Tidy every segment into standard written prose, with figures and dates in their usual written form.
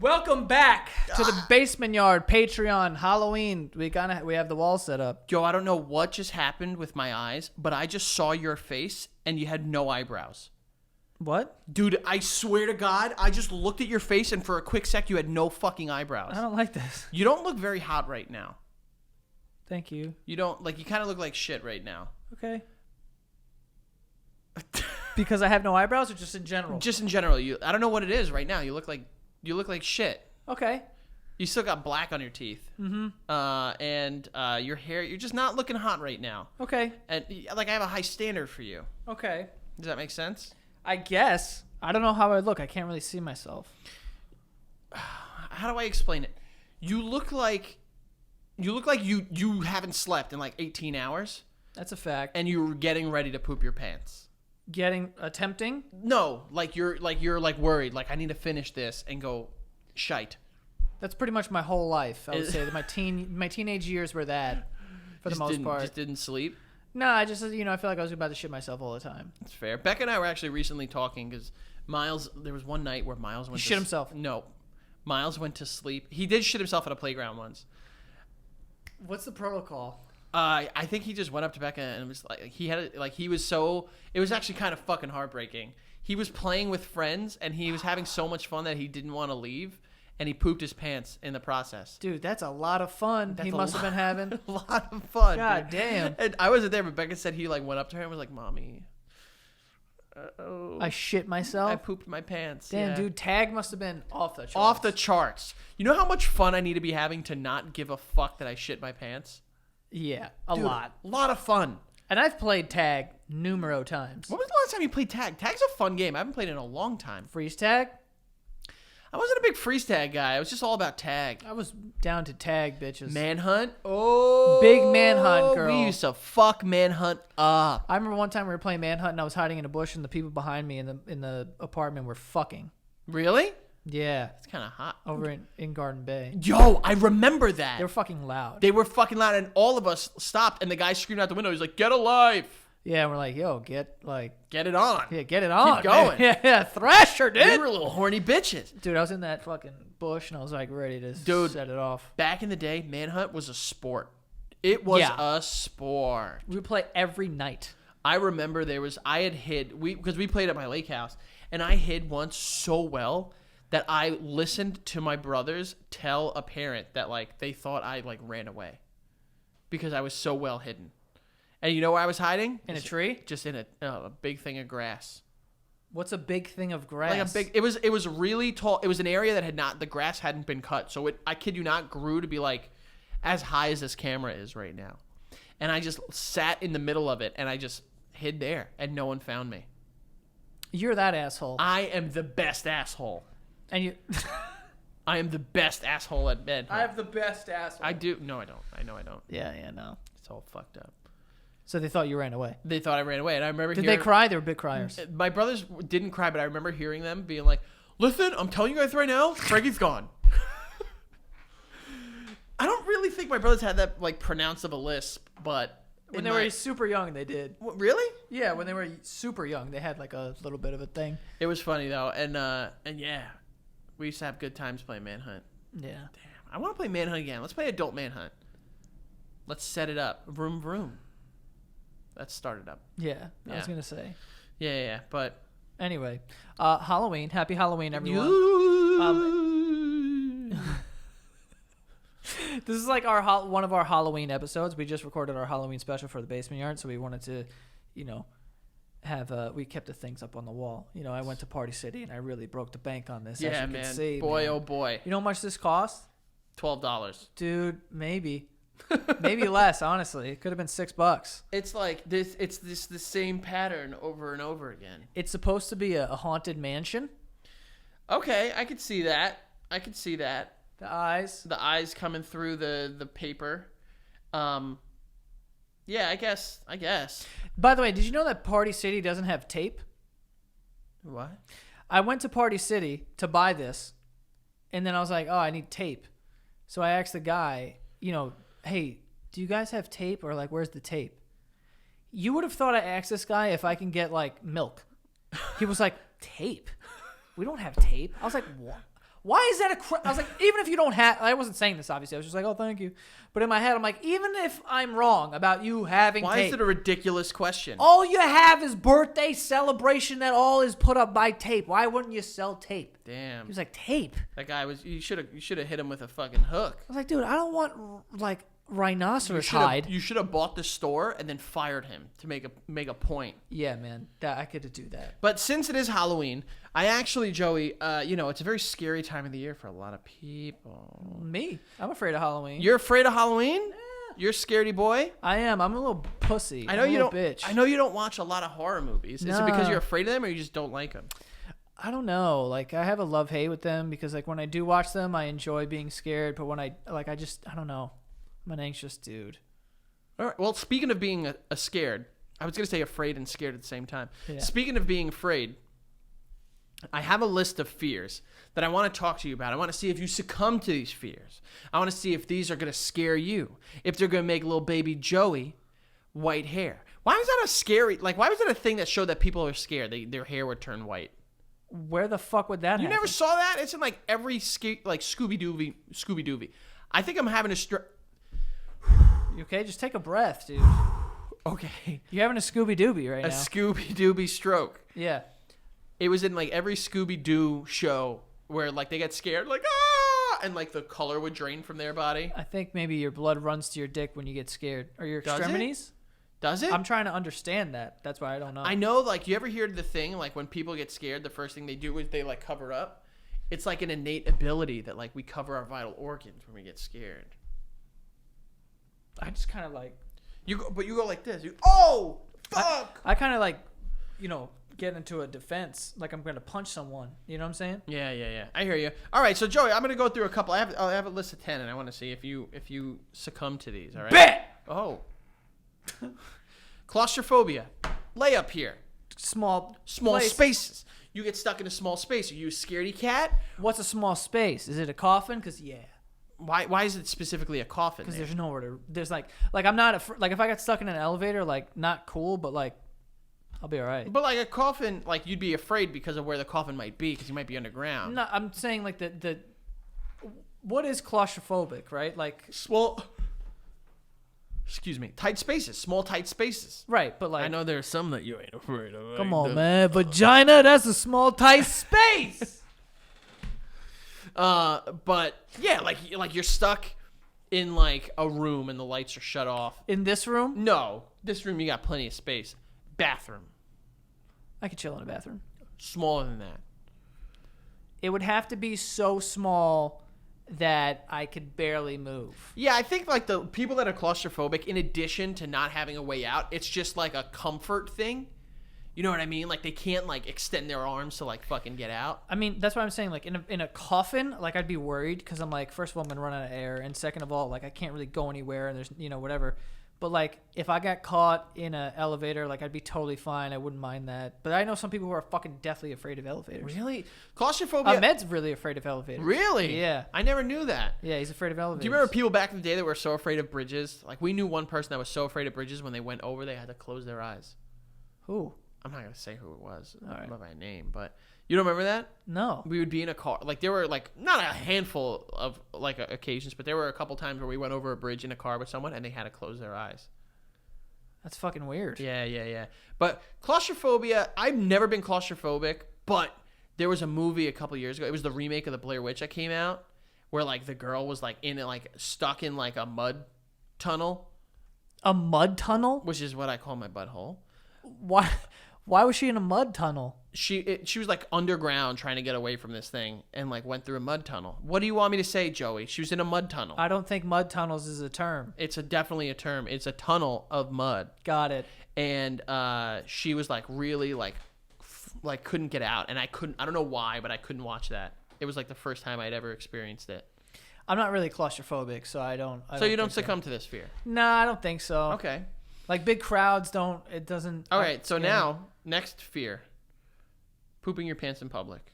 Welcome back to the Basement Yard Patreon Halloween. We have the wall set up. Joe, I don't know what just happened with my eyes, but I just saw your face and you had no eyebrows. What? Dude, I swear to God, I just looked at your face and for a quick sec you had no fucking eyebrows. I don't like this. You don't look very hot right now. Thank you. You don't, like, you kind of look like shit right now. Okay. Because I have no eyebrows or just in general? Just in general, I don't know what it is right now. You look like shit. Okay. You still got black on your teeth. Mm-hmm. And your hair, you're just not looking hot right now. Okay. And, like, I have a high standard for you. Okay. Does that make sense? I guess. I don't know how I look. I can't really see myself. How do I explain it? You look like you haven't slept in like 18 hours That's a fact. and you're getting ready to poop your pants. Attempting? No, like you're worried, like I need to finish this and go shite. That's pretty much my whole life. I would say that my teenage years were that for the most part. Just didn't sleep. No, I just, I feel like I was about to shit myself all the time. That's fair. Becca and I were actually recently talking because Miles, there was one night where Miles went He shit himself. No. Miles went to sleep. He did shit himself at a playground once. What's the protocol? I think he just went up to Becca and was like, it was actually kind of fucking heartbreaking. He was playing with friends and he was having so much fun that he didn't want to leave and he pooped his pants in the process. Dude, that's a lot of fun he must have been having. A lot of fun. God dude. damn. And I wasn't there, but Becca said he like went up to her and was like, "Mommy, I shit myself. I pooped my pants." Damn, yeah. dude, tag must have been off the charts. Off the charts. You know how much fun I need to be having to not give a fuck that I shit my pants? Yeah, a Dude, lot. A lot of fun. And I've played tag numero times. When was the last time you played tag? Tag's a fun game. I haven't played it in a long time. Freeze tag? I wasn't a big freeze tag guy. I was just all about tag. I was down to tag, bitches. Manhunt? Oh. Big manhunt, girl. We used to fuck manhunt up. I remember one time we were playing manhunt and I was hiding in a bush and the people behind me in the apartment were fucking. Really? Yeah. It's kind of hot. Over in Garden Bay. Yo, I remember that. They were fucking loud. They were fucking loud and all of us stopped and the guy screamed out the window. He's like, "Get a life." Yeah, and we're like, yo, get it on. Yeah, get it on. Keep going. Yeah, Thrasher, dude. We were little horny bitches. Dude, I was in that fucking bush and I was like ready to set it off. Back in the day, manhunt was a sport. It was a sport. We would play every night. I remember I had hid, because we played at my lake house, and I hid once so well that I listened to my brothers tell a parent that like they thought I like ran away because I was so well hidden. And you know where I was hiding? In a tree? Just in a big thing of grass. What's a big thing of grass? Like it was really tall. It was an area that the grass hadn't been cut. So I kid you not, grew to be like as high as this camera is right now. And I just sat in the middle of it and I just hid there and no one found me. You're that asshole. I am the best asshole. And you I am the best asshole at bed. I have the best asshole. I do. No, I don't. I know I don't. Yeah, no. It's all fucked up. So they thought you ran away. They thought I ran away, and I remember. Did they cry? They were big criers. My brothers didn't cry, but I remember hearing them being like, "Listen, I'm telling you guys right now, Frankie's gone." I don't really think my brothers had that like pronounced of a lisp, but when they were super young, they did. Really? Yeah, when they were super young, they had like a little bit of a thing. It was funny though, and yeah, we used to have good times playing Manhunt. Yeah. Damn, I want to play Manhunt again. Let's play Adult Manhunt. Let's set it up. Vroom vroom. Let's start it up. Yeah, I was gonna say. Yeah, but anyway, Halloween. Happy Halloween, everyone. This is like one of our Halloween episodes. We just recorded our Halloween special for the Basement Yard, so we wanted to, we kept the things up on the wall. I went to Party City and I really broke the bank on this. Yeah, as you man. can see, boy, man. oh boy. You know how much this cost? $12. Dude, maybe. Maybe less, honestly. It could have been $6. It's like this. It's the same pattern over and over again. It's supposed to be a haunted mansion. Okay, I could see that. The eyes coming through the paper. Yeah, I guess. By the way, did you know that Party City doesn't have tape? What? I went to Party City to buy this, and then I was like, oh, I need tape. So I asked the guy, hey, do you guys have tape, or like, where's the tape? You would have thought I asked this guy if I can get like milk. He was like, tape? We don't have tape. I was like, Why is that I was like, even if you don't have, I wasn't saying this obviously. I was just like, oh, thank you. But in my head, I'm like, even if I'm wrong about you having Why tape, is it a ridiculous question? all you have is birthday celebration that all is put up by tape. Why wouldn't you sell tape? Damn. He was like, tape? That guy was. You should have hit him with a fucking hook. I was like, dude, I don't want like rhinoceros hide. You should have bought the store and then fired him to make a point. Yeah, man, that I could do that. But since it is Halloween, I actually, Joey, it's a very scary time of the year for a lot of people. Me, I'm afraid of Halloween. You're afraid of Halloween? You're a scaredy boy? I am. I'm a little pussy. I know I'm you a don't. Bitch. I know you don't watch a lot of horror movies. Is it because Nah. you're afraid of them, or you just don't like them? I don't know. Like, I have a love-hate with them because, like, when I do watch them, I enjoy being scared. But when I don't know. I'm an anxious dude. All right. Well, speaking of being a scared, I was gonna say afraid and scared at the same time. Yeah. Speaking of being afraid, I have a list of fears that I want to talk to you about. I want to see if you succumb to these fears. I want to see if these are gonna scare you. If they're gonna make little baby Joey white hair. Why is that a scary? Like, why was that a thing that showed that people are scared? Their hair would turn white. Where the fuck would that You happen? never saw that? It's in like every Scooby Doo. I think I'm having a You okay? Just take a breath, dude. Okay. You're having a Scooby Dooby right A now. Scooby Dooby stroke. Yeah. It was in like every Scooby Doo show where like they get scared, like ah, and like the color would drain from their body. I think maybe your blood runs to your dick when you get scared. Or your Does it? extremities? Does it? I'm trying to understand that. That's why I don't know. I know, like, you ever hear the thing, like, when people get scared, the first thing they do is they, like, cover up? It's, like, an innate ability that, like, we cover our vital organs when we get scared. I just kind of like... You go like this. Oh, fuck! I kind of like, get into a defense. Like I'm going to punch someone. You know what I'm saying? Yeah. I hear you. All right, so, Joey, I'm going to go through a couple. I have a list of 10, and I want to see if you succumb to these, all right? Bet! Oh. Claustrophobia. Lay up here. Small Small place. spaces. You get stuck in a small space. Are you a scaredy cat? What's a small space? Is it a coffin? Because, yeah. Why is it specifically a coffin? Because there? there's nowhere to... There's like I'm not... Like if I got stuck in an elevator, like not cool, but like I'll be all right. But like a coffin, like you'd be afraid because of where the coffin might be, because you might be underground. No, I'm saying like the... What is claustrophobic, right? Like... Small... Excuse me. Tight spaces. Small tight spaces. Right, but like... I know there's some that you ain't afraid of. Come on, man. Vagina, that's a small, tight space. But yeah, like you're stuck in like a room and the lights are shut off. In this room, No, this room you got plenty of space. Bathroom, I could chill in a bathroom. smaller than that. It would have to be so small that I could barely move. Yeah, I think like the people that are claustrophobic, in addition to not having a way out, it's just like a comfort thing. You know what I mean? Like they can't like extend their arms to like fucking get out. I mean, that's what I'm saying. Like in a coffin, like I'd be worried because I'm like, first of all, I'm gonna run out of air, and second of all, like I can't really go anywhere, and there's whatever. But like if I got caught in an elevator, like I'd be totally fine. I wouldn't mind that. But I know some people who are fucking deathly afraid of elevators. Really? Claustrophobia? Ahmed's really afraid of elevators. Really? Yeah. I never knew that. Yeah, he's afraid of elevators. Do you remember people back in the day that were so afraid of bridges? Like we knew one person that was so afraid of bridges when they went over, they had to close their eyes. Who? I'm not gonna say who it was, All right. not by name, but you don't remember that? No. We would be in a car. Like there were like not a handful of like occasions, but there were a couple times where we went over a bridge in a car with someone and they had to close their eyes. That's fucking weird. Yeah. But claustrophobia, I've never been claustrophobic, but there was a movie a couple years ago. It was the remake of The Blair Witch that came out, where like the girl was like in it, like stuck in like a mud tunnel, A mud tunnel? which is what I call my butthole. Why was she in a mud tunnel? She was like underground trying to get away from this thing and like went through a mud tunnel. What do you want me to say, Joey? She was in a mud tunnel. I don't think mud tunnels is a term. It's definitely a term. It's a tunnel of mud. Got it. And she was like really like couldn't get out, and I don't know why, but I couldn't watch that. It was like the first time I'd ever experienced it. I'm not really claustrophobic, so I don't. So you don't think succumb to this fear? Nah, I don't think so. Okay. Like big crowds don't. It doesn't. All right. So now next fear: pooping your pants in public.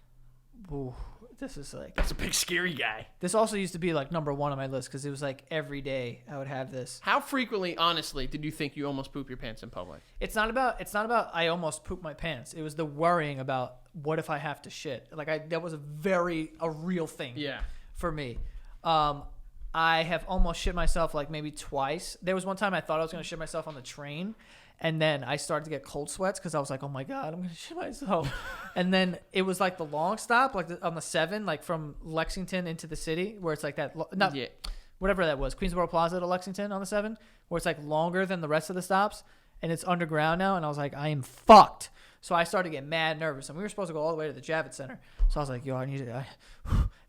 Ooh, this is like That's a big scary guy. this also used to be like number one on my list because it was like every day I would have this. How frequently, honestly, did you think you almost poop your pants in public? It's not about I almost pooped my pants. It was the worrying about what if I have to shit. Like that was a real thing. Yeah. For me. I have almost shit myself like maybe twice. There was one time I thought I was going to shit myself on the train, and then I started to get cold sweats because I was like, oh my God, I'm going to shit myself. And then it was like the long stop, like on the 7, like from Lexington into the city, where it's like that, whatever that was, Queensboro Plaza to Lexington on the 7, where it's like longer than the rest of the stops, and it's underground now, and I was like, I am fucked. So I started to get mad nervous, and we were supposed to go all the way to the Javits Center. So I was like, yo, I need to,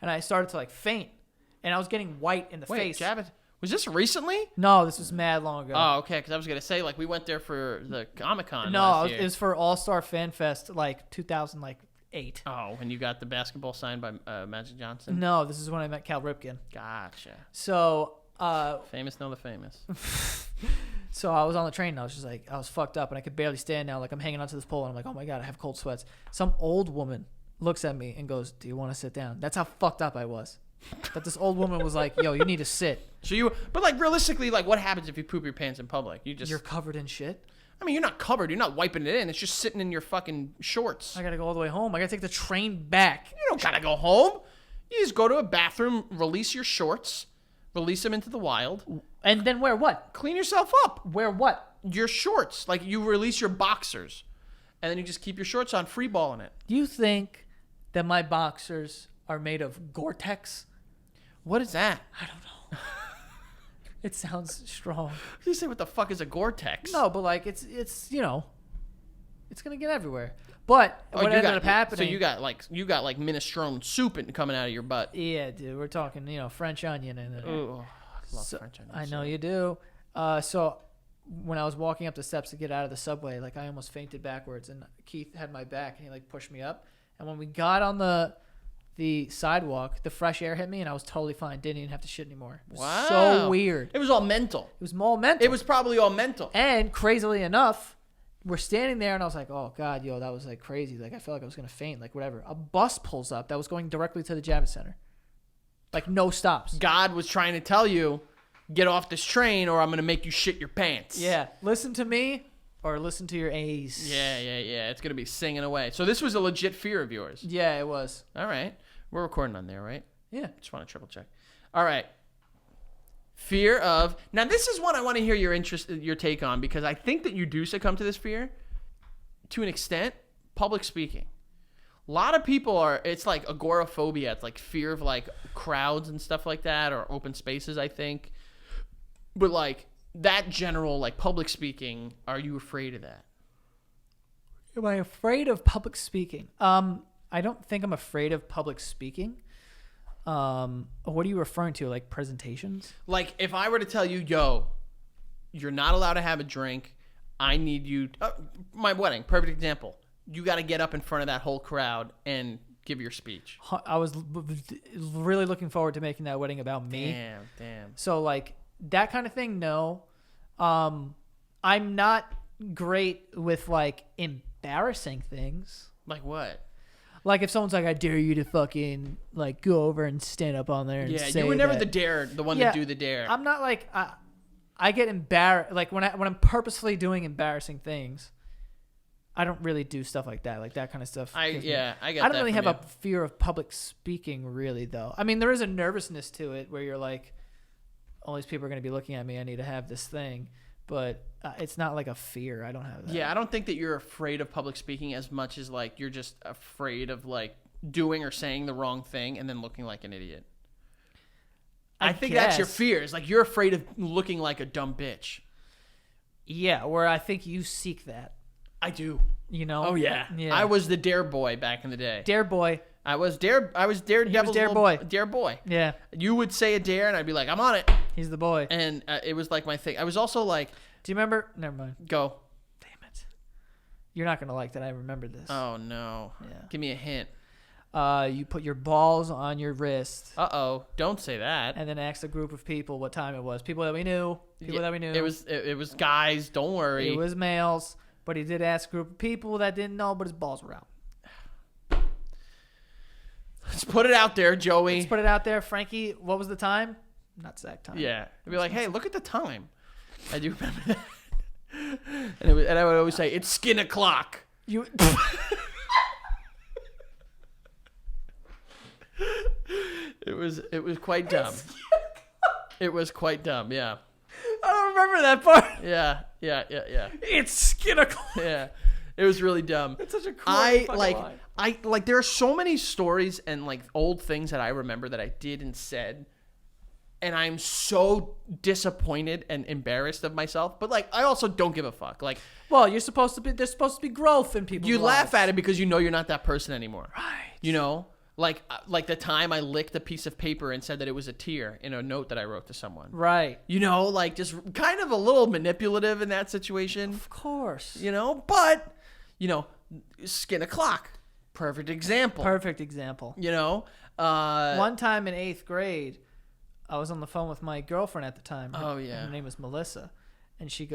and I started to like faint. And I was getting white in the face. Javits, was this recently? No, this was mad long ago. Oh, okay. Because I was gonna say like we went there for the Comic-Con. No, last year. it was for All Star Fan Fest like 2008. Oh, when you got the basketball signed by Magic Johnson. No, this is when I met Cal Ripken. Gotcha. So, Famous, know the famous. so I was on the train and I was just like, I was fucked up and I could barely stand now. Like I'm hanging onto this pole and I'm like, oh my God, I have cold sweats. Some old woman looks at me and goes, do you want to sit down? That's how fucked up I was. But this old woman was like, yo, you need to sit. So but like realistically, like what happens if you poop your pants in public? You're covered in shit. I mean, you're not covered. You're not wiping it in. It's just sitting in your fucking shorts. I got to go all the way home. I got to take the train back. You don't gotta go home. You just go to a bathroom, release your shorts, release them into the wild. And then wear what? Clean yourself up. Wear what? Your shorts. Like you release your boxers. And then you just keep your shorts on, free balling it. Do you think that my boxers are made of Gore-Tex? What is that? I don't know. It sounds strong. You say, what the fuck is a Gore-Tex? No, but like it's it's gonna get everywhere. But what ended up happening? So you got like minestrone soup coming out of your butt. Yeah, dude. We're talking French onion in it. Oh, I love French onion. I know you do. So when I was walking up the steps to get out of the subway, like I almost fainted backwards, and Keith had my back and he like pushed me up. And when we got on the sidewalk, the fresh air hit me and I was totally fine. Didn't even have to shit anymore. It was Wow. so weird. It was all mental. It was all mental. It was probably all mental. And crazily enough, we're standing there and I was like, oh God, yo, that was like crazy. Like I felt like I was going to faint, like whatever. A bus pulls up that was going directly to the Javits Center. Like no stops. God was trying to tell you, get off this train or I'm going to make you shit your pants. Yeah. Listen to me or listen to your A's. Yeah. It's going to be singing away. So this was a legit fear of yours. Yeah, it was. All right. We're recording on there, right? Yeah. Just want to triple check. All right. Fear of. Now, this is one I want to hear your take on because I think that you do succumb to this fear to an extent. Public speaking. A lot of people are. It's like agoraphobia. It's like fear of like crowds and stuff like that, or open spaces. I think. But like that general like public speaking. Are you afraid of that? Am I afraid of public speaking? I don't think I'm afraid of public speaking. What are you referring to? Like presentations? Like if I were to tell you, yo, you're not allowed to have a drink. I need you. My wedding, perfect example. You got to get up in front of that whole crowd and give your speech. I was really looking forward to making that wedding about me. Damn. So like that kind of thing, no. I'm not great with like embarrassing things. Like what? Like if someone's like, I dare you to fucking like go over and stand up on there and say you were never that. the one to do the dare. I'm not like I get embarrassed like when I'm purposefully doing embarrassing things. I don't really do stuff like that. Like that kind of stuff. I get I don't that really from have you. a fear of public speaking really though. I mean there is a nervousness to it where you're like, all these people are going to be looking at me. I need to have this thing. But it's not like a fear. I don't have that. Yeah, I don't think that you're afraid of public speaking as much as like you're just afraid of like doing or saying the wrong thing and then looking like an idiot. I think that's your fear. Is like you're afraid of looking like a dumb bitch. Yeah, where I think you seek that. I do. You know? Oh yeah. I was the dare boy back in the day. Dare boy. I was daredevil's dare boy. Dare boy. Yeah. You would say a dare and I'd be like, I'm on it. He's the boy. And it was like my thing. I was also like, do you remember? Never mind. Go. Damn it. You're not going to like that I remember this. Oh no. Yeah. Give me a hint. You put your balls on your wrist. Uh-oh. Don't say that. And then asked a group of people what time it was. People that we knew. It was guys. Don't worry. It was males. But he did ask a group of people that didn't know, but his balls were out. Let's put it out there, Joey. Let's put it out there, Frankie. What was the time? Not exact time. Yeah. I'd be like, hey, look at the time. I do remember that. And I would always say, it's skin o'clock. You. It was quite dumb. It was quite dumb, yeah. I don't remember that part. Yeah. It's skin o'clock. Yeah. It was really dumb. It's such a corny fucking line. I like there are so many stories and like old things that I remember that I did and said, and I'm so disappointed and embarrassed of myself, but like I also don't give a fuck. Like, Well, there's supposed to be growth in people. you laugh at it because you know you're not that person anymore. Right. You know? Like the time I licked a piece of paper and said that it was a tear in a note that I wrote to someone. Right. You know, like just kind of a little manipulative in that situation. Of course. You know, but skin o'clock. Perfect example. Perfect example. You know, One time in 8th grade, I was on the phone with my girlfriend at the time. Oh, yeah. Her name was Melissa, and she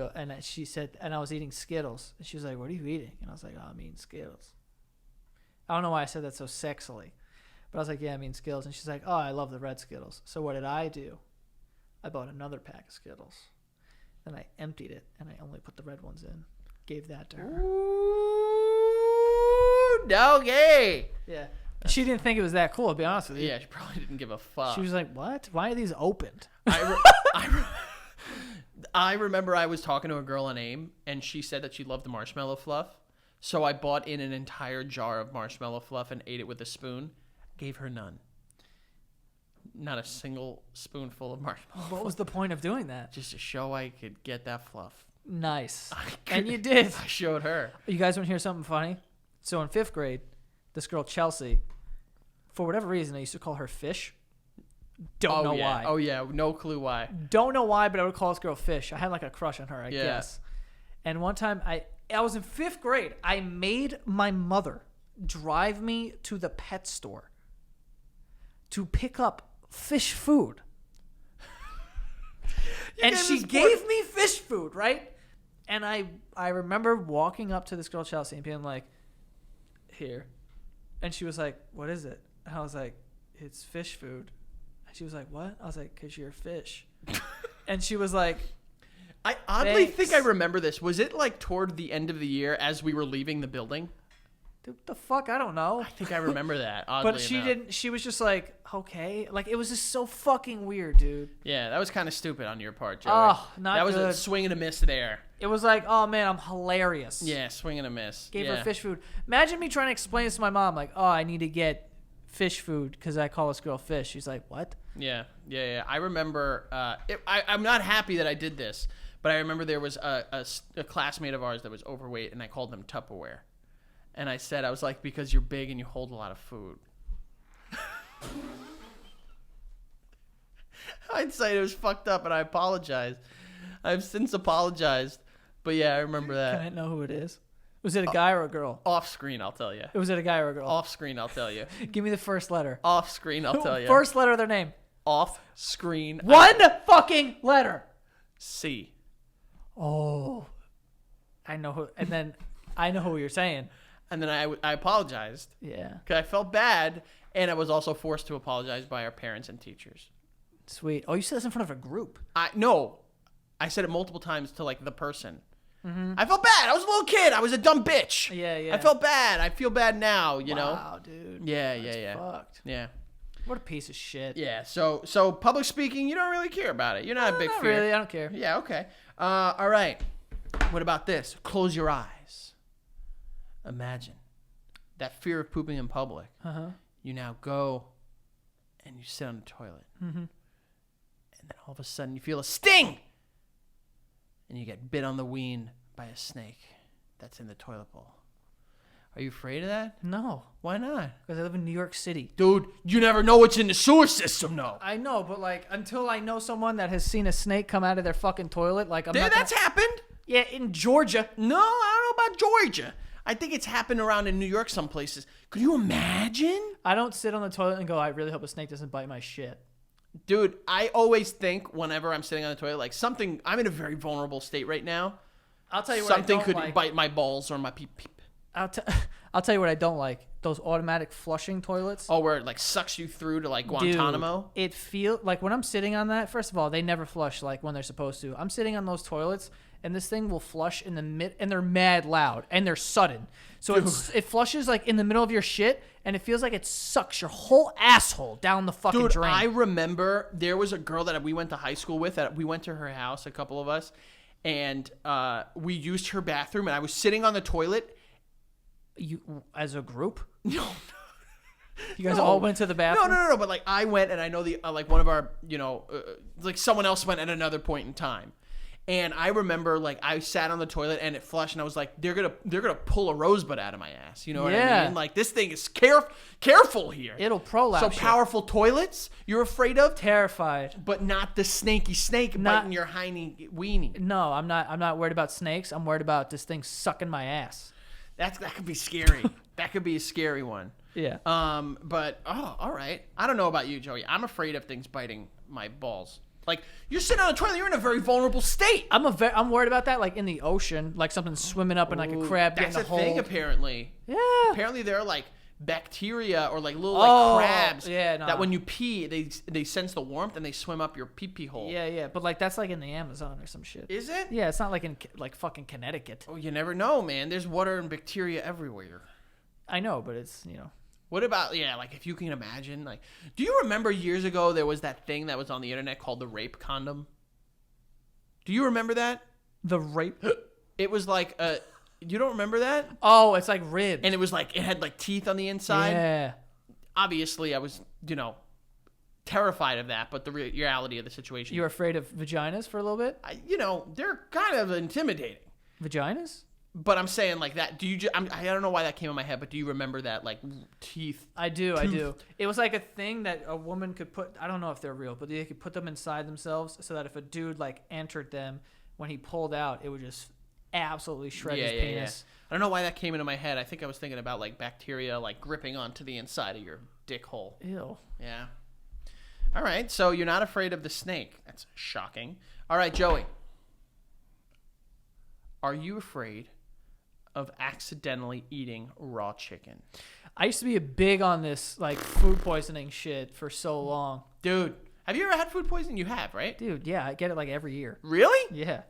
said, and I was eating Skittles, and she was like, "What are you eating?" And I was like, "Oh, I'm eating Skittles." I don't know why I said that so sexily, but I was like, "Yeah, I'm eating Skittles," and she's like, "Oh, I love the red Skittles." So what did I do? I bought another pack of Skittles, then I emptied it, and I only put the red ones in. Gave that to her. Ooh, doggy. Yeah. She didn't think it was that cool, to be honest with you. Yeah, she probably didn't give a fuck. She was like, "What? Why are these opened?" I remember I was talking to a girl on AIM, and she said that she loved the marshmallow fluff. So I bought in an entire jar of marshmallow fluff and ate it with a spoon. Gave her none. Not a single spoonful of marshmallow. What was the point of doing that? Just to show I could get that fluff. Nice. And you did. I showed her. You guys want to hear something funny? So in 5th grade, this girl, Chelsea, for whatever reason, I used to call her Fish. Don't know why. Oh, yeah. No clue why. Don't know why, but I would call this girl Fish. I had like a crush on her, I Yeah. guess. And one time, I was in 5th grade. I made my mother drive me to the pet store to pick up fish food. And she gave me fish food, right? And I remember walking up to this girl, Chelsea, and being like, "Here." And she was like, "What is it?" And I was like, "It's fish food." And she was like, "What?" I was like, "'Cause you're a fish." And she was like, I oddly Thanks. think I remember this. Was it like toward the end of the year as we were leaving the building? "Dude, the fuck? I don't know." I think I remember that. Oddly But she enough. didn't. She was just like, "Okay." Like, it was just so fucking weird, dude. Yeah, that was kind of stupid on your part, Joey. Oh, not That was a good. swing and a miss there. It was like, "Oh man, I'm hilarious." Yeah, swing and a miss. Gave yeah. her fish food. Imagine me trying to explain this to my mom, like, "Oh, I need to get fish food because I call this girl Fish." She's like, "What?" Yeah. I remember. I'm not happy that I did this, but I remember there was a classmate of ours that was overweight, and I called them Tupperware. And I said, I was like, because you're big and you hold a lot of food. Hindsight, it was fucked up, and I apologize. I've since apologized. But yeah, I remember that. Can I know who it is? Was it a guy or a girl? Off screen, I'll tell you. Was it a guy or a girl? Off screen, I'll tell you. Give me the first letter. Off screen, I'll tell you. First letter of their name. Off screen. One fucking letter. C. Oh. I know who. And then I know who you're saying. And then I apologized Yeah. because I felt bad, and I was also forced to apologize by our parents and teachers. Sweet. Oh, you said this in front of a group. No, I said it multiple times to like the person. I felt bad. I was a little kid. I was a dumb bitch. Yeah. I felt bad. I feel bad now. You know. Wow, dude. Yeah. Fucked. Yeah. What a piece of shit. Yeah. So public speaking, you don't really care about it. You're not a big Not fear. really. I don't care. Yeah. Okay. All right. What about this? Close your eyes. Imagine that fear of pooping in public. Uh-huh. You now go and you sit on the toilet. Mm-hmm. And then all of a sudden you feel a sting. And you get bit on the ween by a snake that's in the toilet bowl. Are you afraid of that? No. Why not? Because I live in New York City. Dude, you never know what's in the sewer system, though. I know, but like, until I know someone that has seen a snake come out of their fucking toilet, like, I'm not That's happened. Yeah, in Georgia. No, I don't know about Georgia. I think it's happened around in New York some places. Could you imagine? I don't sit on the toilet and go, "I really hope a snake doesn't bite my shit." Dude, I always think whenever I'm sitting on the toilet, like something, I'm in a very vulnerable state right now. I'll tell you what Something I don't could like. bite my balls or my peep. I'll I'll tell you what I don't like. Those automatic flushing toilets. Oh, where it like sucks you through to like Guantanamo. Dude, it feel like when I'm sitting on that, first of all, they never flush like when they're supposed to. I'm sitting on those toilets and this thing will flush in the mid, and they're mad loud and they're sudden. So it flushes like in the middle of your shit, and it feels like it sucks your whole asshole down the fucking Dude, drain. I remember there was a girl that we went to high school with. That we went to her house, a couple of us, and we used her bathroom. And I was sitting on the toilet. You as a group, No, you guys all went to the bathroom. no. But like I went, and I know the like one of our, like someone else went at another point in time. And I remember, like, I sat on the toilet and it flushed, and I was like, they're gonna pull a rosebud out of my ass. You know what I mean? Like, this thing is careful here. It'll prolapse. So you. powerful toilets you're afraid of, Terrified. but not the snaky snake biting your hiney weenie. No, I'm not worried about snakes. I'm worried about this thing sucking my ass. That could be scary. That could be a scary one. Yeah. But all right. I don't know about you, Joey. I'm afraid of things biting my balls. Like, you're sitting on a toilet, you're in a very vulnerable state. I'm worried about that, like in the ocean, like something swimming up and like a crab That's getting a a thing, hold. apparently. Yeah. Apparently, there are like bacteria or like little like crabs that when you pee, they sense the warmth and they swim up your pee hole. Yeah. But like that's like in the Amazon or some shit. Is it? Yeah, it's not like in like fucking Connecticut. Oh, you never know, man. There's water and bacteria everywhere. I know, but it's What about, like, if you can imagine, like, do you remember years ago there was that thing that was on the internet called the rape condom? Do you remember that? the rape. It was like, you don't remember that? Oh, it's like ribs. And it was like, it had like teeth on the inside. Yeah. Obviously, I was, terrified of that, but the reality of the situation. You were afraid of vaginas for a little bit? They're kind of intimidating. Vaginas? But I'm saying like that. I don't know why that came in my head, but do you remember that like teeth? I do. It was like a thing that a woman could put. I don't know if they're real, but they could put them inside themselves so that if a dude like entered them, when he pulled out, it would just absolutely shred his penis. I don't know why that came into my head. I think I was thinking about like bacteria like gripping onto the inside of your dick hole. Ew. Yeah. All right. So you're not afraid of the snake. That's shocking. All right, Joey. Are you afraid of accidentally eating raw chicken? I used to be big on this like food poisoning shit for so long. Dude, have you ever had food poisoning? You have, right? Dude, yeah, I get it like every year. Really? Yeah.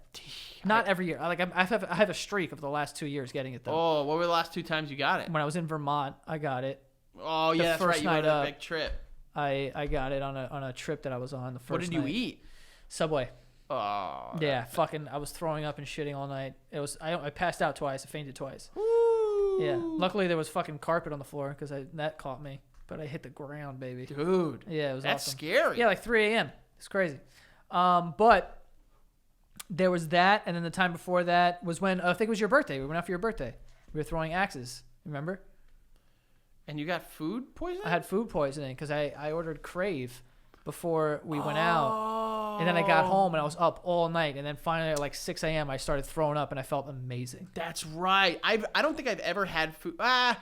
Not every year. I have a streak of the last 2 years getting it though. Oh, what were the last 2 times you got it? When I was in Vermont, I got it. Oh, yeah, that's right. You went on a big trip. I got it on a trip that I was on the first What did you eat? Subway. Oh. Yeah, I was throwing up and shitting all night. I passed out twice. I fainted twice. Ooh. Yeah. Luckily there was fucking carpet on the floor because that caught me. But I hit the ground, baby. Dude. Yeah, it was That's awesome. scary. Yeah, like 3 a.m. It's crazy. But there was that, and then the time before that was when I think it was your birthday. We went out for your birthday. We were throwing axes. Remember? And you got food poisoning? I had food poisoning because I ordered Crave before we went out. And then I got home and I was up all night. And then finally at like 6 a.m. I started throwing up and I felt amazing. That's right. I don't think I've ever had food. I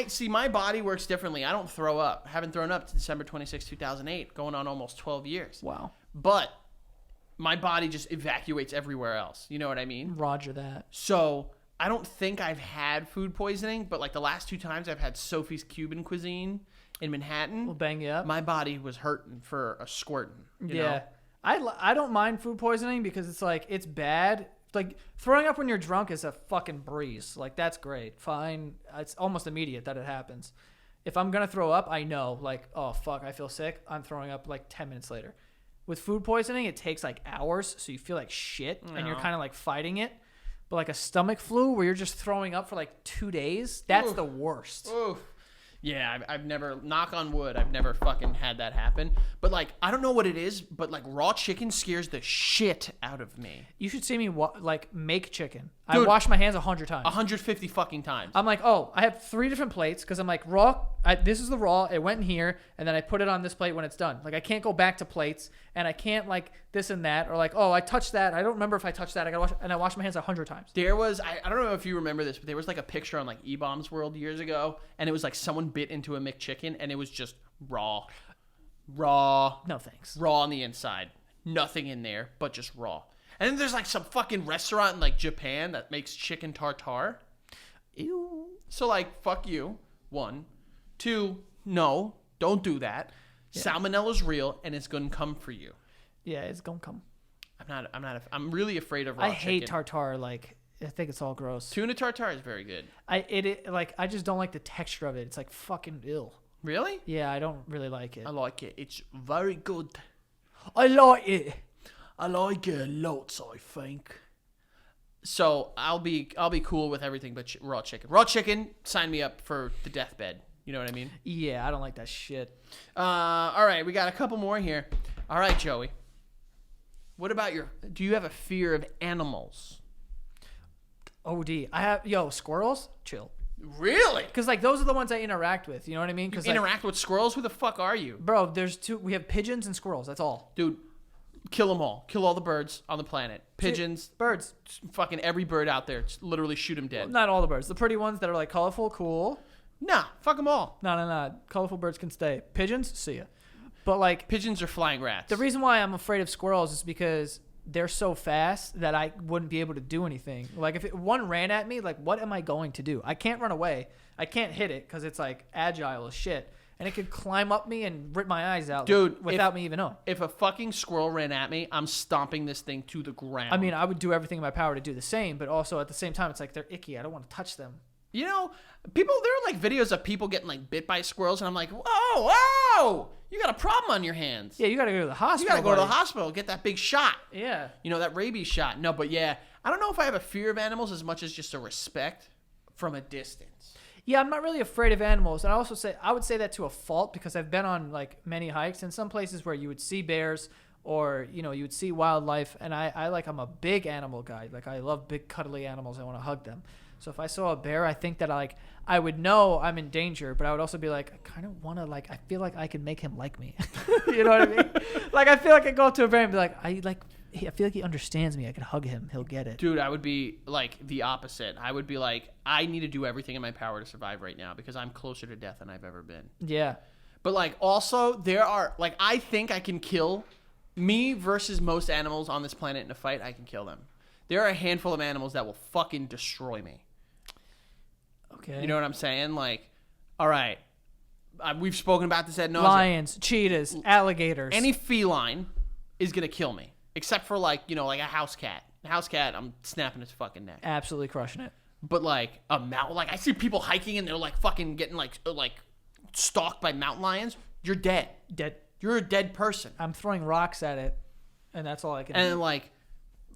see my body works differently. I don't throw up. I haven't thrown up to December 26, 2008, going on almost 12 years. Wow. But my body just evacuates everywhere else. You know what I mean? Roger that. So I don't think I've had food poisoning, but like the last 2 times I've had Sophie's Cuban cuisine in Manhattan. We'll bang you up. My body was hurting for a squirting. You Yeah. know? I don't mind food poisoning because it's like, it's bad. Like, throwing up when you're drunk is a fucking breeze. Like, that's great. Fine. It's almost immediate that it happens. If I'm going to throw up, I know, like, oh, fuck, I feel sick. I'm throwing up like 10 minutes later. With food poisoning, it takes like hours, so you feel like shit, and you're kind of like fighting it. But like a stomach flu where you're just throwing up for like 2 days, that's the worst. Oof. Yeah, I've never, knock on wood, I've never fucking had that happen. But like, I don't know what it is, but like raw chicken scares the shit out of me. You should see me like make chicken. Dude, I wash my hands 100 times. 150 fucking times. I'm like, oh, I have 3 different plates because I'm like, raw. This is the raw. It went in here, and then I put it on this plate when it's done. Like, I can't go back to plates, and I can't like this and that, or like, oh, I touched that. I don't remember if I touched that. I gotta wash, and I wash my hands 100 times. There was, I don't know if you remember this, but there was like a picture on like E-Bombs World years ago, and it was like someone bit into a McChicken, and it was just raw. No thanks. Raw on the inside. Nothing in there, but just raw. And then there's like some fucking restaurant in like Japan that makes chicken tartare. Ew. So like, fuck you. 1, 2, no, don't do that. Yeah. Salmonella's real, and it's gonna come for you. Yeah, it's gonna come. I'm really afraid of raw I hate chicken. tartare. Like, I think it's all gross. Tuna tartare is very good. I just don't like the texture of it. It's like fucking ill. Really? Yeah, I don't really like it. I like it. It's very good. I like it. I like it lots, I think. So I'll be cool with everything but raw chicken. Raw chicken, sign me up for the deathbed. You know what I mean? Yeah, I don't like that shit. All right, we got a couple more here. All right, Joey. What about do you have a fear of animals? OD. Squirrels? Chill. Really? Because, like, those are the ones I interact with. You know what I mean? You Because interact with squirrels? Who the fuck are you? bro, we have pigeons and squirrels. That's all. Dude, kill them all. Kill all the birds on the planet. Pigeons, Birds. fucking every bird out there. Just literally shoot them dead. Not all the birds. The pretty ones that are, like, colorful, cool. Nah, fuck them all. No. Colorful birds can stay. Pigeons, see ya. But, like, Pigeons are flying rats. the reason why I'm afraid of squirrels is because they're so fast that I wouldn't be able to do anything. Like, if one ran at me, like, what am I going to do? I can't run away. I can't hit it because it's, like, agile as shit. And it could climb up me and rip my eyes out, Dude, like, without me even knowing. If a fucking squirrel ran at me, I'm stomping this thing to the ground. I mean, I would do everything in my power to do the same, but also at the same time, it's like they're icky. I don't want to touch them. You know, there are like videos of people getting like bit by squirrels, and I'm like, whoa, you got a problem on your hands. Yeah, you got to go to the hospital. You got to go to the buddy. hospital, get that big shot. Yeah. You know, that rabies shot. No, but yeah, I don't know if I have a fear of animals as much as just a respect from a distance. Yeah, I'm not really afraid of animals. And I would say that to a fault because I've been on like many hikes in some places where you would see bears or, you know, you would see wildlife. And I'm a big animal guy. Like, I love big cuddly animals. I want to hug them. So if I saw a bear, I think that I would know I'm in danger, but I would also be like, I kind of want to, like, I feel like I could make him like me. You know what I mean? Like, I feel like I go up to a bear and be like, I feel like he understands me. I could hug him. He'll get it. Dude, I would be like the opposite. I would be like, I need to do everything in my power to survive right now because I'm closer to death than I've ever been. Yeah. But like, also, there are, like, I think I can kill me versus most animals on this planet in a fight. I can kill them. There are a handful of animals that will fucking destroy me. Okay. You know what I'm saying? Like, all right, we've spoken about this ad nauseam. Lions, cheetahs, alligators. Any feline is gonna kill me, except for like, you know, like a house cat. A house cat, I'm snapping its fucking neck. Absolutely crushing it. But like a mountain, like I see people hiking and they're like fucking getting like stalked by mountain lions. You're dead. Dead. You're a dead person. I'm throwing rocks at it, and that's all I can do. And like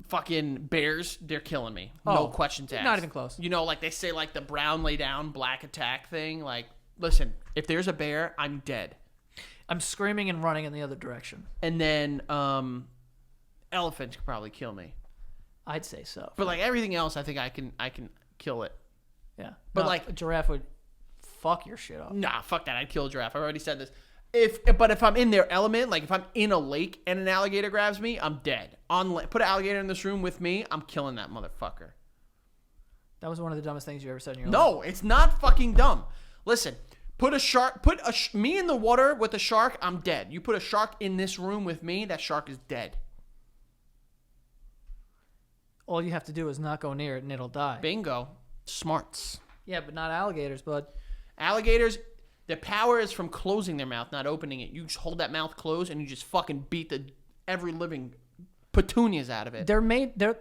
fucking bears, they're killing me. No questions asked. Not even close. You know, like they say, like the brown lay down, black attack thing. Like, listen, if there's a bear, I'm dead. I'm screaming and running in the other direction. And then elephants could probably kill me. I'd say so. But like everything else, I think I can kill it. Yeah. But No, like a giraffe would fuck your shit up. Nah, fuck that. I'd kill a giraffe. I've already said this. But if I'm in their element, like if I'm in a lake and an alligator grabs me, I'm dead. Put an alligator in this room with me, I'm killing that motherfucker. That was one of the dumbest things you ever said in your life. No, it's not fucking dumb. Listen, put me in the water with a shark, I'm dead. You put a shark in this room with me, that shark is dead. All you have to do is not go near it and it'll die. Bingo. Smarts. Yeah, but not alligators, bud. Alligators, their power is from closing their mouth, not opening it. You just hold that mouth closed and you just fucking beat every living petunias out of it.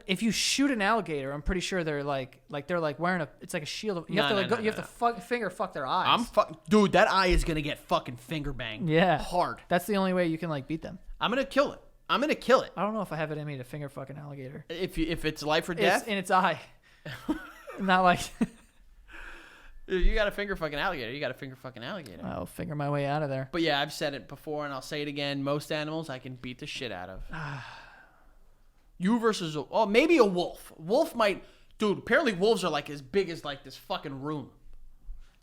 If you shoot an alligator, I'm pretty sure they're like wearing it's like a shield. You have to finger fuck their eyes. Dude, that eye is gonna get fucking finger banged. Yeah. Hard. That's the only way you can like beat them. I'm gonna kill it. I don't know if I have it in me to finger fuck an alligator. If it's life or death. It's in its eye. Not like you got to finger fucking alligator. You got to finger fucking alligator. I'll finger my way out of there. But yeah, I've said it before and I'll say it again. Most animals I can beat the shit out of. You versus maybe a wolf. Wolf might, dude. Apparently wolves are like as big as like this fucking room.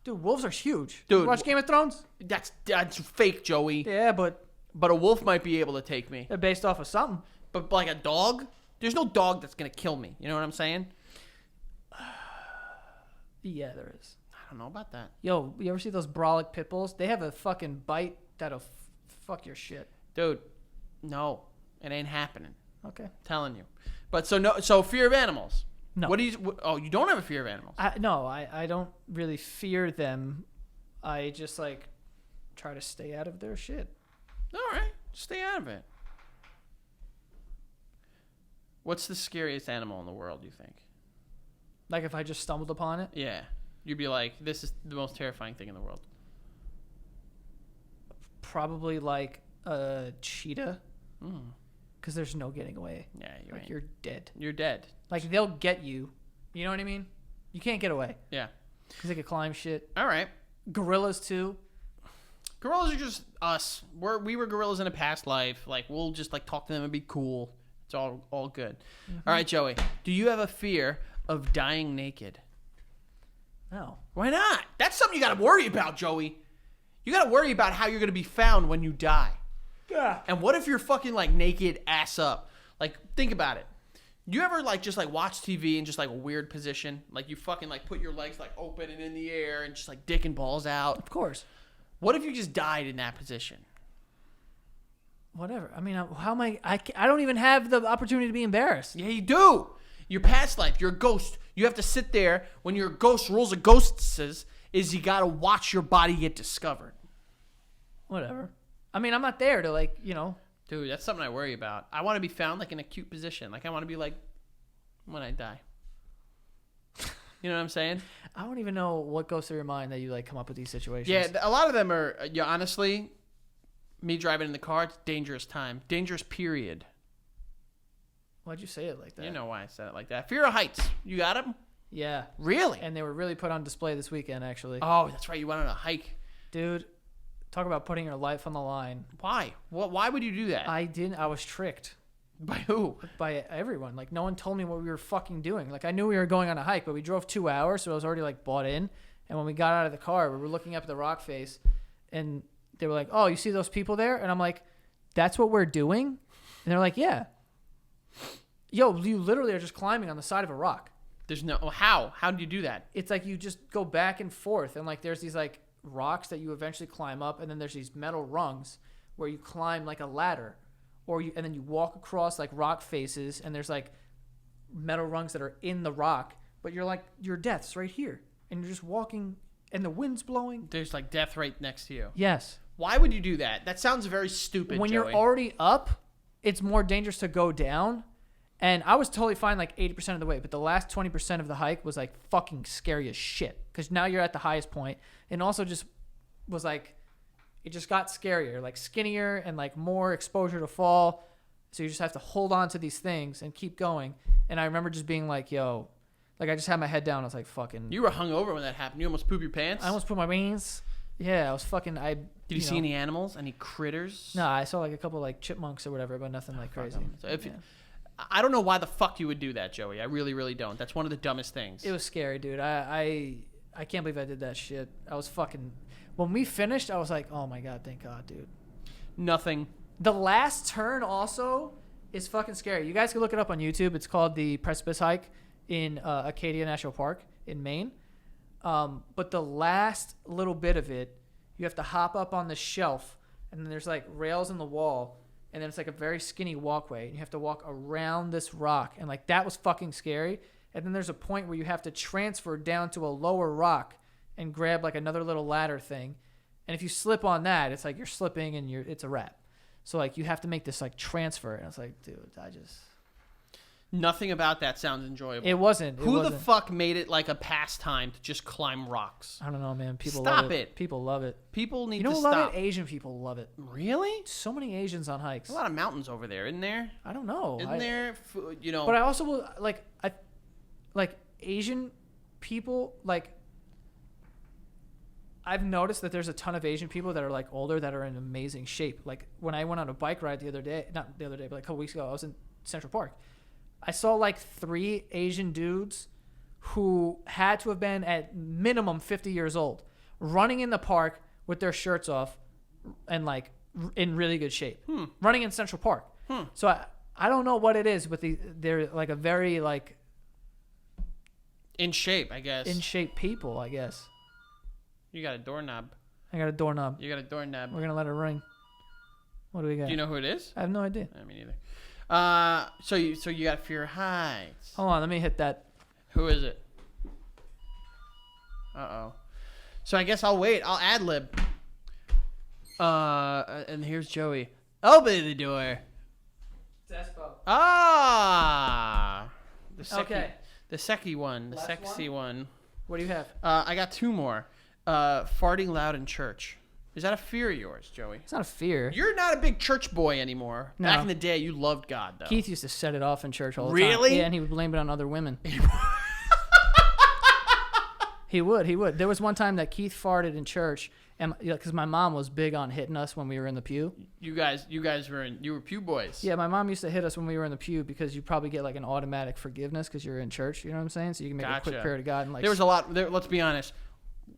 Dude, wolves are huge. Dude, you watch Game of Thrones? That's fake, Joey. Yeah, but a wolf might be able to take me. they're based off of something. But like a dog, there's no dog that's gonna kill me. You know what I'm saying? Yeah, there is. I don't know about that. Yo, you ever see those brolic pit bulls? They have a fucking bite that'll fuck your shit. Dude, no, it ain't happening. Okay. I'm telling you. But so fear of animals. No. What do you? Oh, you don't have a fear of animals. No, I don't really fear them. I just like try to stay out of their shit. All right, stay out of it. What's the scariest animal in the world, you think? Like if I just stumbled upon it, Yeah. You'd be like, this is the most terrifying thing in the world. probably like a cheetah, Mm. because there's no getting away. Yeah, you're Like right. you're dead. You're dead. Like they'll get you. You know what I mean? You can't get away Yeah. because they can climb shit. All right. Gorillas too. Gorillas are just us. We were gorillas in a past life. Like, we'll just like talk to them and be cool. It's all good. All right, Joey. Do you have a fear of dying naked? No. Why not? That's something you got to worry about, Joey. You got to worry about how you're going to be found when you die. Yeah. And what if you're fucking like naked ass up? Like, think about it. You ever like just like watch TV in just like a weird position? Like you fucking like put your legs like open and in the air and just like dick and balls out. Of course. What if you just died in that position? Whatever. I mean, how am I don't even have the opportunity to be embarrassed. Yeah, you do. Your past life, you're a ghost. You have to sit there when your ghost rules of ghosts is you got to watch your body get discovered. Whatever. I mean, I'm not there to like, Dude, that's something I worry about. I want to be found like in a cute position. Like I want to be like when I die. You know what I'm saying? I don't even know what goes through your mind that you like come up with these situations. Yeah, a lot of them are, honestly, me driving in the car, it's dangerous time. Dangerous period. Why'd you say it like that? You know why I said it like that. Fear of heights. You got them? Yeah. Really? And they were really put on display this weekend, actually. Oh, that's right. You went on a hike. Dude, talk about putting your life on the line. Why? Why would you do that? I was tricked By who? by everyone. Like, no one told me what we were fucking doing. Like, I knew we were going on a hike, but we drove 2 hours, so I was already, like, bought in. And when we got out of the car, we were looking up at the rock face, and they were like, oh, you see those people there? And I'm like, that's what we're doing? And they're like, yeah. Yo, you literally are just climbing on the side of a rock. There's no... How? How do you do that? It's like you just go back and forth, and, like, there's these, like, rocks that you eventually climb up, and then there's these metal rungs where you climb like a ladder, and then you walk across like rock faces, and there's like metal rungs that are in the rock, but you're like, your death's right here, and you're just walking, and the wind's blowing. There's like death right next to you. Yes. Why would you do that? That sounds very stupid, When Joey. you're already up, it's more dangerous to go down. And I was totally fine like 80% of the way, but the last 20% of the hike was like fucking scary as shit, because now you're at the highest point, and also just was like, it just got scarier, like skinnier and like more exposure to fall. So you just have to hold on to these things and keep going. And I remember just being like, yo, like I just had my head down. I was like, fucking. You were hungover when that happened. You almost pooped your pants? I almost put my wings. Yeah, I was fucking. Did you see any animals? Any critters? No, I saw like a couple like chipmunks or whatever, but nothing like crazy. So I don't know why the fuck you would do that, Joey. I really, really don't. That's one of the dumbest things. It was scary, dude. I can't believe I did that shit. I was fucking. When we finished, I was like, oh my God, thank God, dude. Nothing. The last turn also is fucking scary. You guys can look it up on YouTube. It's called the Precipice Hike in Acadia National Park in Maine. But the last little bit of it, you have to hop up on the shelf, and then there's like rails in the wall, and then it's like a very skinny walkway, and you have to walk around this rock, and like that was fucking scary. And then there's a point where you have to transfer down to a lower rock and grab like another little ladder thing, and if you slip on that, it's like you're slipping and it's a wrap. So like you have to make this like transfer, and I was like, dude, Nothing about that sounds enjoyable. it wasn't. Who the fuck made it like a pastime to just climb rocks? I don't know, man. People Stop love it. People love it. People need You know to who stop. love it? Asian people love it. Really? So many Asians on hikes. A lot of mountains over there, isn't there? I don't know. Isn't there? You know. But I also will like Asian people, like I've noticed that there's a ton of Asian people that are like older that are in amazing shape. Like when I went on a bike ride the other day, not the other day, but like a couple weeks ago, I was in Central Park. I saw like 3 Asian dudes who had to have been at minimum 50 years old running in the park with their shirts off and like in really good shape, running in Central Park. So I don't know what it is, but they're like a very like in shape, I guess. in shape people, I guess. You got a doorknob. I got a doorknob. You got a doorknob. We're gonna let it ring. What do we got? Do you know who it is? I have no idea. I mean, neither. So you got fear of heights. Hold on, let me hit that. Who is it? Uh-oh. So I guess I'll wait. I'll ad-lib. And here's Joey. Open the door. Despo. Ah! Okay. The sexy one. The Last sexy one. What do you have? I got two more. Farting loud in church. Is that a fear of yours, Joey? It's not a fear. You're not a big church boy anymore. No. Back in the day, you loved God, though. Keith used to set it off in church all the time. Really? Yeah, and he would blame it on other women. He would. There was one time that Keith farted in church, and because my mom was big on hitting us when we were in the pew. You guys were pew boys. Yeah, my mom used to hit us when we were in the pew because you probably get like an automatic forgiveness because you're in church. You know what I'm saying? So you can make a quick prayer to God. And like there was a lot. Let's be honest,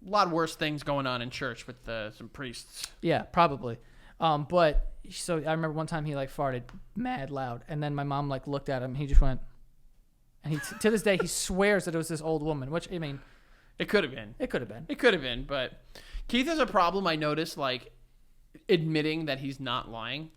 a lot of worse things going on in church with some priests. Yeah, probably. But so I remember one time he like farted mad loud, and then my mom like looked at him. And he just went, and he to this day he swears that it was this old woman. Which I mean, it could have been. it could have been. It could have been, but Keith has a problem. I noticed, like admitting that he's not lying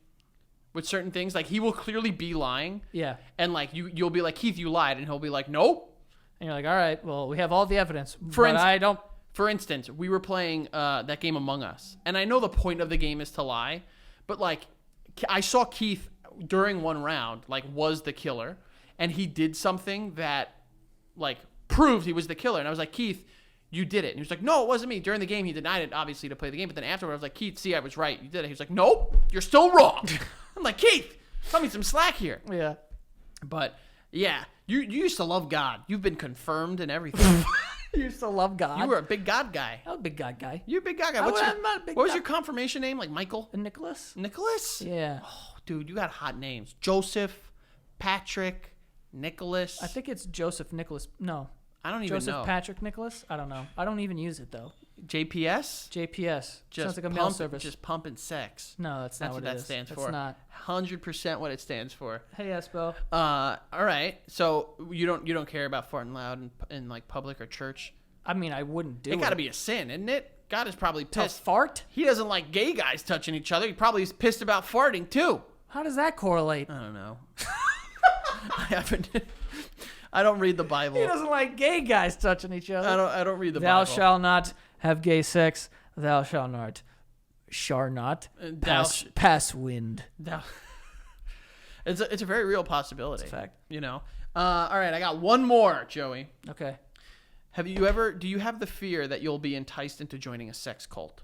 with certain things. Like he will clearly be lying. Yeah. And like you'll be like, Keith, you lied, and he'll be like, nope. And you're like, all right, well, we have all the evidence, For but instance- I don't. For instance, we were playing that game Among Us, and I know the point of the game is to lie, but like I saw Keith during one round like was the killer, and he did something that like proved he was the killer, and I was like, Keith, you did it. And he was like, no, it wasn't me. During the game, he denied it, obviously, to play the game, but then afterward, I was like, Keith, see, I was right. You did it. He was like, nope, you're still wrong. I'm like, Keith, cut me some slack here. Yeah. But yeah, you used to love God. You've been confirmed and everything. You used to love God. You were a big God guy. I'm a big God guy. You're a big God guy. I'm not a big What was God- your confirmation name? Like Michael? Nicholas? Nicholas? Yeah. Oh, dude, you got hot names. Joseph, Patrick, Nicholas. I think it's Joseph Nicholas. No. I don't even Joseph know. Patrick Nicholas? I don't know. I don't even use it, though. JPS? JPS. Just Sounds like a mail pump, service. Just pumping sex. No, that's not That's what what it that is. stands That's for. not. 100% what it stands for. Hey, Espo. All right. So you don't care about farting loud in like public or church? I mean, I wouldn't do it. It got to be a sin, isn't it? God is probably To pissed. fart? He doesn't like gay guys touching each other. He probably is pissed about farting too. How does that correlate? I don't know. I don't read the Bible. He doesn't like gay guys touching each other. I don't read the Thou Bible. shalt not have gay sex. Thou shalt not. Thou sh- Pass wind. It's a very real possibility. It's a fact. You know. All right, I got one more, Joey. Okay. Do you have the fear that you'll be enticed into joining a sex cult?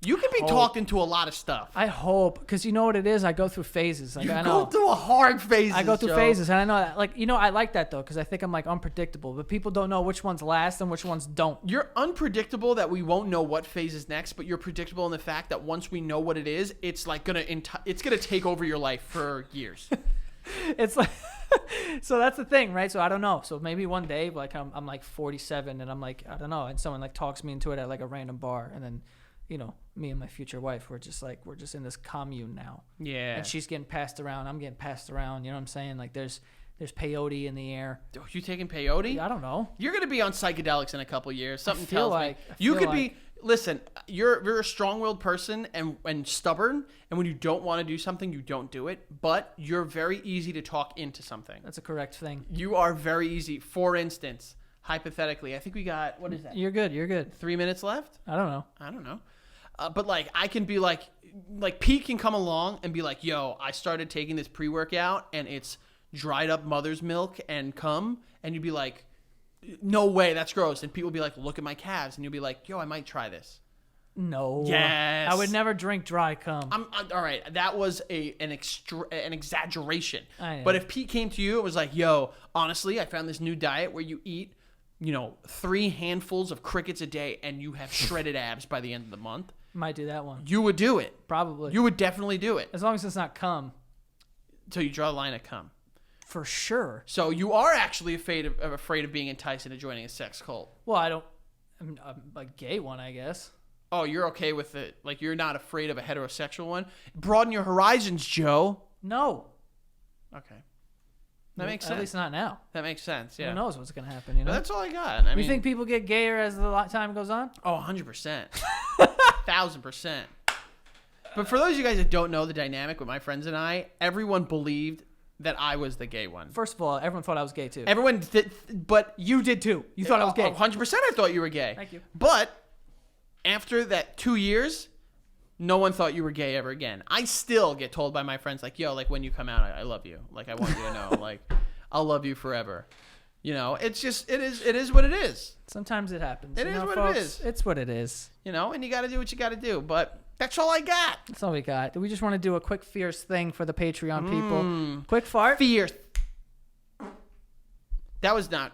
You can be Hope. talked into a lot of stuff. I hope, because you know what it is. I go through phases. Like You I go know. through a hard phase. I go through phases, and I know that. Like I like that though, because I think I'm like unpredictable. But people don't know which ones last and which ones don't. You're unpredictable that we won't know what phase is next, but you're predictable in the fact that once we know what it is, it's like it's gonna take over your life for years. It's like, so that's the thing, right? So I don't know. So maybe one day, like I'm like 47, and I'm like, I don't know, and someone like talks me into it at like a random bar, and then, me and my future wife, we're just in this commune now. Yeah. And she's getting passed around. I'm getting passed around. You know what I'm saying? Like there's peyote in the air. Oh, you taking peyote? I don't know. You're gonna be on psychedelics in a couple years. Something feel tells like- me I you feel could like- be. Listen, you're a strong-willed person and stubborn, and when you don't want to do something, you don't do it. But you're very easy to talk into something. That's a correct thing. You are very easy. For instance, hypothetically, I think we got what is that? You're good. You're good. 3 minutes left? I don't know. I don't know. But like I can be like Pete can come along and be like, yo, I started taking this pre-workout and it's dried up mother's milk and cum, and you'd be like, no way, that's gross. And Pete will be like, look at my calves, and you'll be like, yo, I might try this. No. Yes. I would never drink dry cum. I'm all right. That was an exaggeration. I know. But if Pete came to you and was like, yo, honestly, I found this new diet where you eat, 3 handfuls of crickets a day and you have shredded abs by the end of the month, Might do that one. you would do it. Probably. You would definitely do it. As long as it's not cum. So you draw a line at cum. For sure. So you are actually afraid of being enticed into joining a sex cult. Well, I'm a gay one, I guess. Oh, you're okay with it. Like, you're not afraid of a heterosexual one. Broaden your horizons, Joe. No. Okay. That makes At sense. least not now. That makes sense, yeah. Who knows what's going to happen, But that's all I got. I You mean, think people get gayer as the time goes on? Oh, 100%. 1,000%. But for those of you guys that don't know the dynamic with my friends and I, everyone believed that I was the gay one. First of all, everyone thought I was gay too. Everyone did, but You did too. You thought I was gay. 100% I thought you were gay. Thank you. But after that 2 years, no one thought you were gay ever again. I still get told by my friends, like, yo, like, when you come out, I love you. Like, I want you to know, like, I'll love you forever. You know, it's just, it is what it is. Sometimes it happens. It you is know, what folks? it is. It's what it is. You know, and you got to do what you got to do. But that's all I got. That's all we got. We just want to do a quick fierce thing for the Patreon people. Quick fart. Fierce. That was a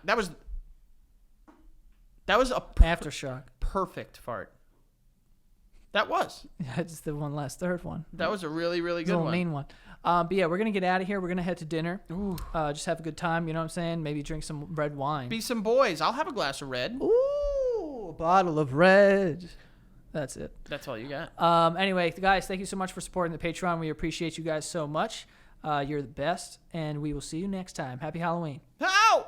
Aftershock. perfect fart. That was. Yeah, it's the third one. That was a really, really It's a good little one. mean one. But yeah, we're going to get out of here. We're going to head to dinner. Ooh. Just have a good time. You know what I'm saying? Maybe drink some red wine. Be some boys. I'll have a glass of red. Ooh, a bottle of red. That's it. That's all you got. Anyway, guys, thank you so much for supporting the Patreon. We appreciate you guys so much. You're the best. And we will see you next time. Happy Halloween. Ow!